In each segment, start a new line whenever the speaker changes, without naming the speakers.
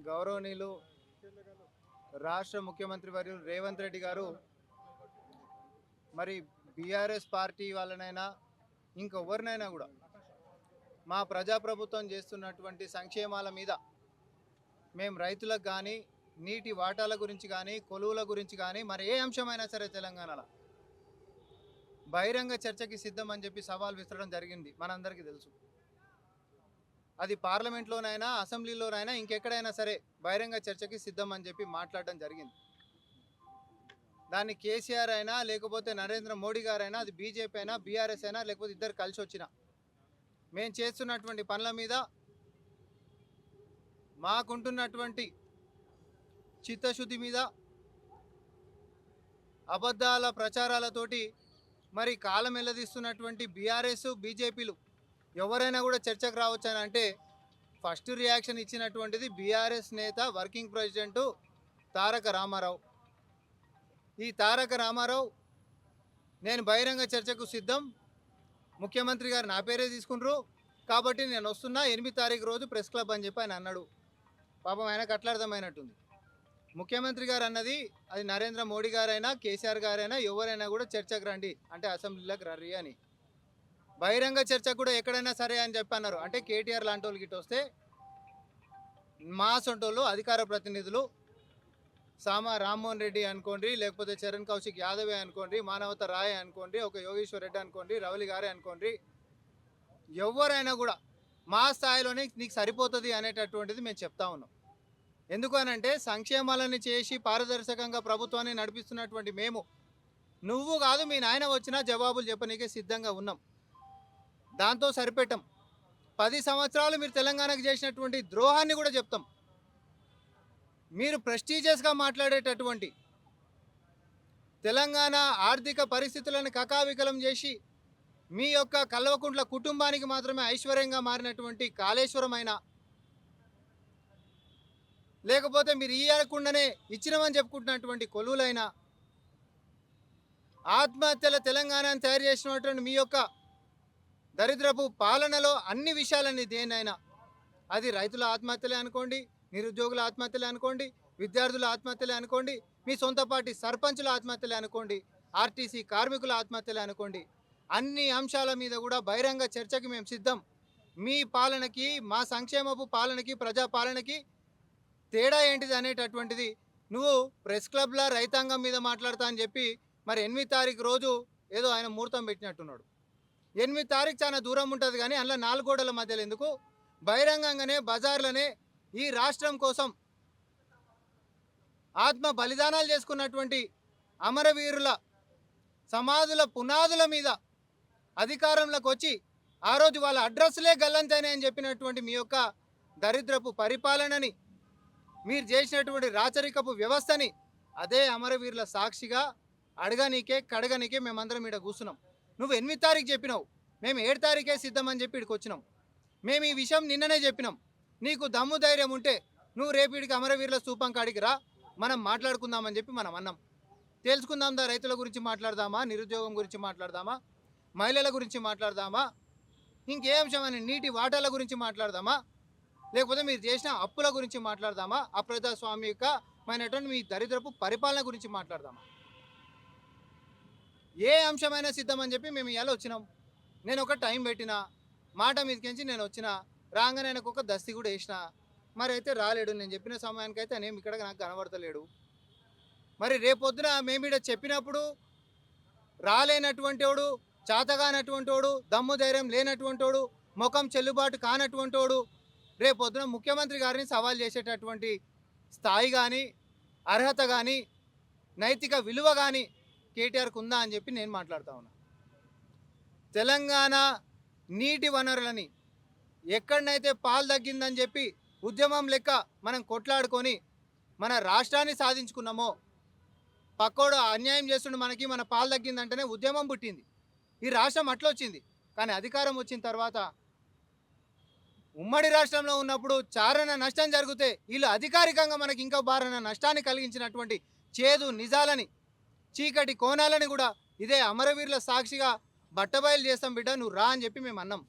గౌరవనీయులు రాష్ట్ర ముఖ్యమంత్రి వర్యులు రేవంత్ రెడ్డి గారు మరి బీఆర్ఎస్ పార్టీ వాళ్ళనైనా ఇంకెవరినైనా కూడా మా ప్రజాప్రభుత్వం చేస్తున్నటువంటి సంక్షేమాల మీద మేము రైతులకు కానీ నీటి వాటాల గురించి కానీ కొలువుల గురించి కానీ మరి ఏ అంశమైనా సరే తెలంగాణలో బహిరంగ చర్చకి సిద్ధం అని చెప్పి సవాల్ విసరడం జరిగింది. మనందరికీ తెలుసు. అది పార్లమెంట్లోనైనా అసెంబ్లీలోనైనా ఇంకెక్కడైనా సరే బహిరంగ చర్చకి సిద్ధం అని చెప్పి మాట్లాడడం జరిగింది. దాన్ని కేసీఆర్ అయినా లేకపోతే నరేంద్ర మోడీ గారైనా, అది బీజేపీ అయినా బీఆర్ఎస్ అయినా లేకపోతే ఇద్దరు కలిసి వచ్చినా మేము చేస్తున్నటువంటి పనుల మీద మాకుంటున్నటువంటి చిత్తశుద్ధి మీద అబద్ధాల ప్రచారాలతోటి మరి కాలం ఎల్లదీస్తున్నటువంటి బీఆర్ఎస్ బీజేపీలు ఎవరైనా కూడా చర్చకు రావచ్చని అంటే ఫస్ట్ రియాక్షన్ ఇచ్చినటువంటిది బీఆర్ఎస్ నేత వర్కింగ్ ప్రెసిడెంటు తారక రామారావు. ఈ తారక రామారావు నేను బహిరంగ చర్చకు సిద్ధం, ముఖ్యమంత్రి గారు నా పేరే తీసుకుంటారు కాబట్టి నేను వస్తున్నా 8 తారీఖు రోజు ప్రెస్ క్లబ్ అని చెప్పి ఆయన అన్నాడు. పాపం ఆయనకు అట్లా అర్థమైనట్టుంది. ముఖ్యమంత్రి గారు అన్నది అది నరేంద్ర మోడీ గారైనా కేసీఆర్ గారైనా ఎవరైనా కూడా చర్చకు రండి అంటే అసెంబ్లీలోకి రర్రి అని, బహిరంగ చర్చకు కూడా ఎక్కడైనా సరే అని చెప్పి అన్నారు. అంటే కేటీఆర్ లాంటి వాళ్ళకి ఇటు వస్తే మా సొంటోళ్ళు అధికార ప్రతినిధులు సామా రామ్మోహన్ రెడ్డి అనుకోండి, లేకపోతే చరణ్ కౌశిక్ యాదవే అనుకోండి, మానవత రాయ్ అనుకోండి, ఒక యోగేశ్వర్ రెడ్డి అనుకోండి, రవలి గారే అనుకోండి, ఎవరైనా కూడా మా స్థాయిలోనే నీకు సరిపోతుంది అనేటటువంటిది మేము చెప్తా ఉన్నాం. ఎందుకు అనంటే సంక్షేమాలను చేసి పారదర్శకంగా ప్రభుత్వాన్ని నడిపిస్తున్నటువంటి మేము నువ్వు కాదు మీ నాయన వచ్చినా జవాబులు చెప్పనీకే సిద్ధంగా ఉన్నాం. దాంతో సరిపెట్టం. 10 సంవత్సరాలు మీరు తెలంగాణకు చేసినటువంటి ద్రోహాన్ని కూడా చెప్తాం. మీరు ప్రెస్టీజియస్గా మాట్లాడేటటువంటి తెలంగాణ ఆర్థిక పరిస్థితులను కకావికలం చేసి మీ యొక్క కల్వకుంట్ల కుటుంబానికి మాత్రమే ఐశ్వర్యంగా మారినటువంటి కాళేశ్వరమైన, లేకపోతే మీరు ఇయ్యకుండానే ఇచ్చినమని చెప్పుకుంటున్నటువంటి కొలువులైనా, ఆత్మహత్యల తెలంగాణను తయారు చేసినటువంటి మీ యొక్క దరిద్రపు పాలనలో అన్ని విషయాలన్నీ దేనైనా, అది రైతుల ఆత్మహత్యలే అనుకోండి, నిరుద్యోగుల ఆత్మహత్యలే అనుకోండి, విద్యార్థుల ఆత్మహత్యలే అనుకోండి, మీ సొంత పార్టీ సర్పంచుల ఆత్మహత్యలే అనుకోండి, ఆర్టీసీ కార్మికుల ఆత్మహత్యలే అనుకోండి, అన్ని అంశాల మీద కూడా బహిరంగ చర్చకి మేము సిద్ధం. మీ పాలనకి మా సంక్షేమపు పాలనకి ప్రజాపాలనకి తేడా ఏంటిది అనేటటువంటిది నువ్వు ప్రెస్ క్లబ్లో రైతాంగం మీద మాట్లాడతా అని చెప్పి మరి 8 తారీఖు రోజు ఏదో ఆయన ముహూర్తం పెట్టినట్టున్నాడు. 8 తారీఖు చాలా దూరం ఉంటుంది కానీ అందులో 4 గోడల మధ్యలో ఎందుకు, బహిరంగంగానే బజార్లనే ఈ రాష్ట్రం కోసం ఆత్మ బలిదానాలు చేసుకున్నటువంటి అమరవీరుల సమాధుల పునాదుల మీద అధికారంలోకి వచ్చి ఆ రోజు వాళ్ళ అడ్రస్లే గల్లంతైనాయి అని చెప్పినటువంటి మీ యొక్క దరిద్రపు పరిపాలనని, మీరు చేసినటువంటి రాచరికపు వ్యవస్థని అదే అమరవీరుల సాక్షిగా అడగనీకే కడగనీకే మేమందరం ఇక్కడ కూర్చున్నాం. నువ్వు 8 తారీఖు చెప్పినావు, మేము 7 తారీఖే సిద్ధమని చెప్పి ఇక్కడికి వచ్చినాం. మేము ఈ విషయం నిన్ననే చెప్పినాం. నీకు దమ్ము ధైర్యం ఉంటే నువ్వు రేపిడికి అమరవీరుల స్తూపం కాడికి రా, మనం మాట్లాడుకుందామని చెప్పి మనం అన్నాం. తెలుసుకుందాందా, రైతుల గురించి మాట్లాడదామా, నిరుద్యోగం గురించి మాట్లాడదామా, మహిళల గురించి మాట్లాడదామా, ఇంకే అంశమని నీటి వాటాల గురించి మాట్లాడదామా, లేకపోతే మీరు చేసిన అప్పుల గురించి మాట్లాడదామా, అప్రజాస్వామికమైనటువంటి మీ దరిద్రపు పరిపాలన గురించి మాట్లాడదామా, ఏ అంశమైనా సిద్ధం అని చెప్పి మేము ఇవాళ వచ్చినాం. నేను ఒక టైం పెట్టిన మాట మీదకించి నేను వచ్చిన రాగానే ఆయనకు ఒక దస్తి కూడా వేసిన, మరి అయితే రాలేడు. నేను చెప్పిన సమయానికి అయితే నేను ఇక్కడ నాకు కనబడతలేడు. మరి రేపొద్దున మేము ఇక్కడ చెప్పినప్పుడు రాలేనటువంటి వాడు, చాతగానటువంటి వాడు, దమ్ము ధైర్యం లేనటువంటి వాడు, ముఖం చెల్లుబాటు కానటువంటి వాడు రేపొద్దున ముఖ్యమంత్రి గారిని సవాల్ చేసేటటువంటి స్థాయి కానీ అర్హత కానీ నైతిక విలువ కానీ కేటీఆర్కు ఉందా అని చెప్పి నేను మాట్లాడుతూ ఉన్నా. తెలంగాణ నీటి వనరులని ఎక్కడనైతే పాలు తగ్గిందని చెప్పి ఉద్యమం లెక్క మనం కొట్లాడుకొని మన రాష్ట్రాన్ని సాధించుకున్నామో, పక్కోడు అన్యాయం చేస్తుండే మనకి, మన పాలు తగ్గిందంటేనే ఉద్యమం పుట్టింది, ఈ రాష్ట్రం అట్లా వచ్చింది. కానీ అధికారం వచ్చిన తర్వాత ఉమ్మడి రాష్ట్రంలో ఉన్నప్పుడు చారణ నష్టం జరిగితే వీళ్ళు అధికారికంగా మనకి ఇంకా బారణ నష్టాన్ని కలిగించినటువంటి చేదు నిజాలని, చీకటి కోణాలని కూడా ఇదే అమరవీరుల సాక్షిగా బట్టబయలు చేస్తాం బిడ్డ, నువ్వు రా అని చెప్పి మేము అన్నాం.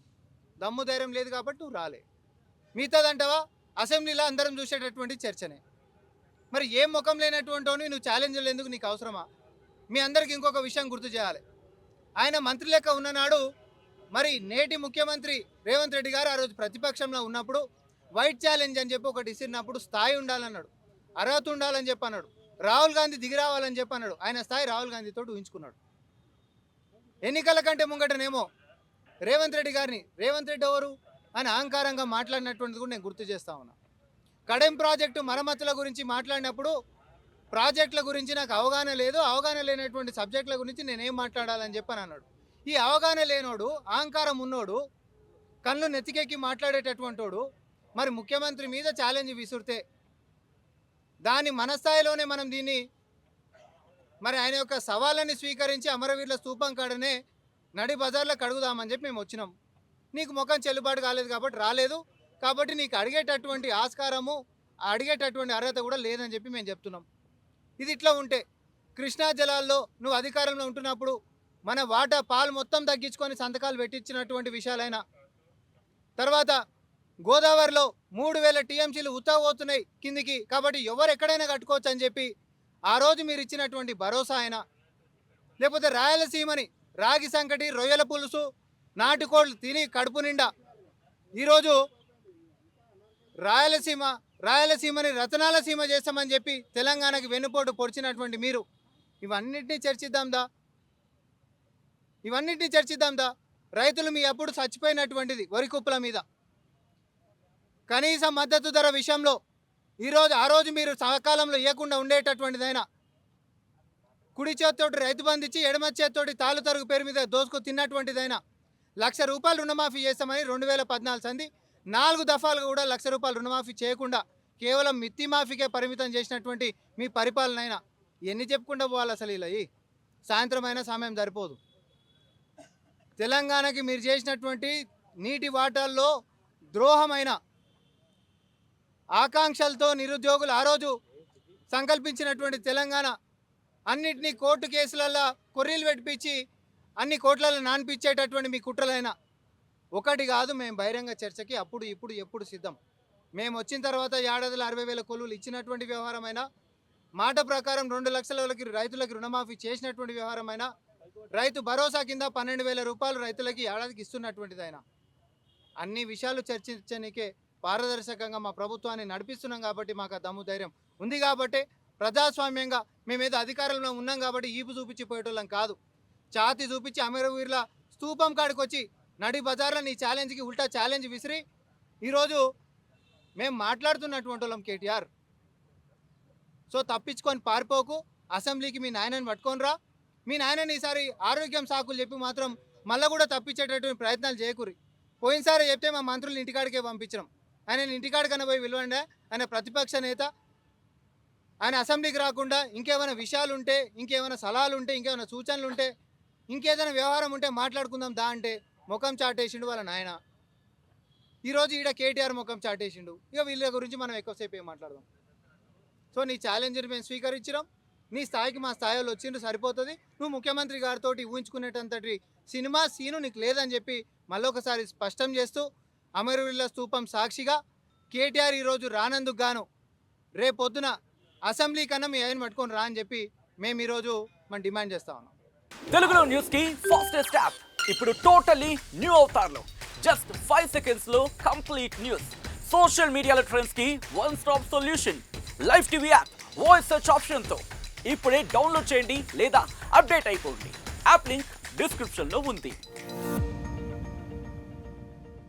దమ్ము ధైర్యం లేదు కాబట్టి నువ్వు రాలే. మిగతాదంటావా అసెంబ్లీలో అందరం చూసేటటువంటి చర్చనే. మరి ఏం ముఖం లేనటువంటి నువ్వు ఛాలెంజ్లు ఎందుకు, నీకు అవసరమా? మీ అందరికి ఇంకొక విషయం గుర్తు చేయాలి. ఆయన మంత్రి లెక్క ఉన్ననాడు మరి నేటి ముఖ్యమంత్రి రేవంత్ రెడ్డి గారు ఆ రోజు ప్రతిపక్షంలో ఉన్నప్పుడు వైట్ ఛాలెంజ్ అని చెప్పి ఒకటి ఇచ్చినప్పుడు స్థాయి ఉండాలన్నాడు, అర్హత ఉండాలని చెప్పి అన్నాడు, రాహుల్ గాంధీ దిగి రావాలని చెప్పి అన్నాడు. ఆయన స్థాయి రాహుల్ గాంధీతో ఊహించుకున్నాడు. ఎన్నికల కంటే ముంగటనేమో రేవంత్ రెడ్డి గారిని రేవంత్ రెడ్డి ఎవరు అని అహంకారంగా మాట్లాడినటువంటిది కూడా నేను గుర్తు చేస్తా ఉన్నా. కడెం ప్రాజెక్టు మరమ్మతుల గురించి మాట్లాడినప్పుడు ప్రాజెక్టుల గురించి నాకు అవగాహన లేదు, అవగాహన లేనటువంటి సబ్జెక్టుల గురించి నేనేం మాట్లాడాలని చెప్పని అన్నాడు. ఈ అవగాహన లేనోడు, అహంకారం ఉన్నోడు, కళ్ళు నెత్తికెక్కి మాట్లాడేటటువంటి వాడు మరి ముఖ్యమంత్రి మీద ఛాలెంజ్ విసురితే దాని మనస్థాయిలోనే మనం దీన్ని మరి ఆయన యొక్క సవాళ్ళని స్వీకరించి అమరవీరుల స్తూపం కాడనే నడి బజార్లో కడుగుదామని చెప్పి మేము వచ్చినాం. నీకు ముఖం చెల్లుబాటు కాలేదు కాబట్టి రాలేదు, కాబట్టి నీకు అడిగేటటువంటి ఆస్కారము, అడిగేటటువంటి అర్హత కూడా లేదని చెప్పి మేము చెప్తున్నాం. ఇది ఇట్లా ఉంటే కృష్ణా జలాల్లో నువ్వు అధికారంలో ఉంటున్నప్పుడు మన వాటా పాలు మొత్తం తగ్గించుకొని సంతకాలు పెట్టించినటువంటి విషయాలైన తర్వాత గోదావరిలో 3000 టీఎంసీలు ఉత్తపోతున్నాయి కిందికి, కాబట్టి ఎవరు ఎక్కడైనా కట్టుకోవచ్చు అని చెప్పి ఆ రోజు మీరు ఇచ్చినటువంటి భరోసా అయినా, లేకపోతే రాయలసీమని రాగి సంకటి, రొయ్యల పులుసు, నాటుకోళ్ళు తిని కడుపు నిండా ఈరోజు రాయలసీమని రతనాల సీమ చేస్తామని చెప్పి తెలంగాణకి వెన్నుపోటు పొడిచినటువంటి మీరు ఇవన్నిటినీ చర్చిద్దాందా? రైతులు మీ అప్పుడు చచ్చిపోయినటువంటిది వరి కుప్పల మీద కనీస మద్దతు ధర విషయంలో ఆ రోజు మీరు సకాలంలో ఇవ్వకుండా ఉండేటటువంటిదైనా, కుడి చేతితోటి రైతు బంధు ఇచ్చి ఎడమ చేతితోటి తాలు తరుగు పేరు మీద దోసుకు తిన్నటువంటిదైనా, ₹1,00,000 రుణమాఫీ చేస్తామని 2014 సంది 4 దఫాలుగా కూడా ₹1,00,000 రుణమాఫీ చేయకుండా కేవలం మిత్తి మాఫీకే పరిమితం చేసినటువంటి మీ పరిపాలన అయినా ఎన్ని చెప్పుకుంటూ పోవాలి? అసలు ఇలా సాయంత్రం అయినా సమయం సరిపోదు. తెలంగాణకి మీరు చేసినటువంటి నీటి వాటాల్లో ద్రోహమైన ఆకాంక్షలతో నిరుద్యోగులు ఆ రోజు సంకల్పించినటువంటి తెలంగాణ అన్నిటినీ కోర్టు కేసులలో కొర్రీలు పెట్టించి అన్ని కోట్లలో నానిపించేటటువంటి మీ కుట్రలైనా ఒకటి కాదు. మేము బహిరంగ చర్చకి అప్పుడు ఇప్పుడు ఎప్పుడు సిద్ధం. మేము వచ్చిన తర్వాత ఏడాదిలో 60,000 కొలువులు ఇచ్చినటువంటి వ్యవహారమైనా, మాట ప్రకారం 2 లక్షలకి రైతులకి రుణమాఫీ చేసినటువంటి వ్యవహారమైనా, రైతు భరోసా కింద ₹12,000 రైతులకి ఏడాదికి ఇస్తున్నటువంటిదైనా, అన్ని విషయాలు చర్చించడానికే పారదర్శకంగా మా ప్రభుత్వాన్ని నడిపిస్తున్నాం. కాబట్టి మాకు ఆ దమ్ము ధైర్యం ఉంది. కాబట్టి ప్రజాస్వామ్యంగా మేమేదో అధికారంలో ఉన్నాం కాబట్టి ఈపు చూపించి పోయేటోళ్ళం కాదు. ఛాతి చూపించి అమరవీరుల స్తూపం కాడికి వచ్చి నడి బజార్లో నీ ఛాలెంజ్కి ఉల్టా ఛాలెంజ్ విసిరి ఈరోజు మేము మాట్లాడుతున్నటువంటి వాళ్ళం. కేటీఆర్, సో తప్పించుకొని పారిపోకు, అసెంబ్లీకి మీ నాయనని పట్టుకొని రా. మీ నాయనని ఈసారి ఆరోగ్యం సాకులు చెప్పి మాత్రం మళ్ళీ కూడా తప్పించేటటువంటి ప్రయత్నాలు చేయకూరి. పోయినసారి చెప్తే మా మంత్రులు ఇంటికాడికే పంపించడం, ఆయన ఇంటికాడికన్నా పోయి విలువండే. ఆయన ప్రతిపక్ష నేత, ఆయన అసెంబ్లీకి రాకుండా ఇంకేమైనా విషయాలు ఉంటే, ఇంకేమైనా సలహాలు ఉంటే, ఇంకేమైనా సూచనలు ఉంటే, ఇంకేదైనా వ్యవహారం ఉంటే మాట్లాడుకుందాం దా అంటే ముఖం చాటేసిండు వాళ్ళ నాయన. ఈరోజు ఈడ కేటీఆర్ ముఖం చాటేసిండు. ఇక వీళ్ళ గురించి మనం ఎక్కువసేపు ఏం మాట్లాడదాం. సో నీ ఛాలెంజ్ని మేము స్వీకరించడం, నీ స్థాయికి మా స్థాయిలో వచ్చిండు సరిపోతుంది. నువ్వు ముఖ్యమంత్రి గారితో ఊహించుకునేటంతటి సినిమా సీను నీకు లేదని చెప్పి మళ్ళొకసారి స్పష్టం చేస్తూ అమరవీరుల స్తూపం సాక్షిగా కేటీఆర్ ఈరోజు రానందుకు గాను రేపొద్దున అసెంబ్లీ కన్నా మీ ఆయన పట్టుకొని రా అని చెప్పి మేము ఈరోజు మనం డిమాండ్ చేస్తా ఉన్నాం.
తెలుగులో న్యూస్ కి ఫాస్టెస్ట్ యాప్ ఇప్పుడు టోటల్లీ న్యూ అవతార్లో జస్ట్ 5 seconds లో కంప్లీట్ న్యూస్. సోషల్ మీడియాలో ట్రెండ్స్ కి one stop solution. Live TV app voice search option తో ఇప్పుడే డౌన్లోడ్ చేయండి లేదా అప్డేట్ అయిపోండి. యాప్ లింక్ డిస్క్రిప్షన్ లో ఉంది.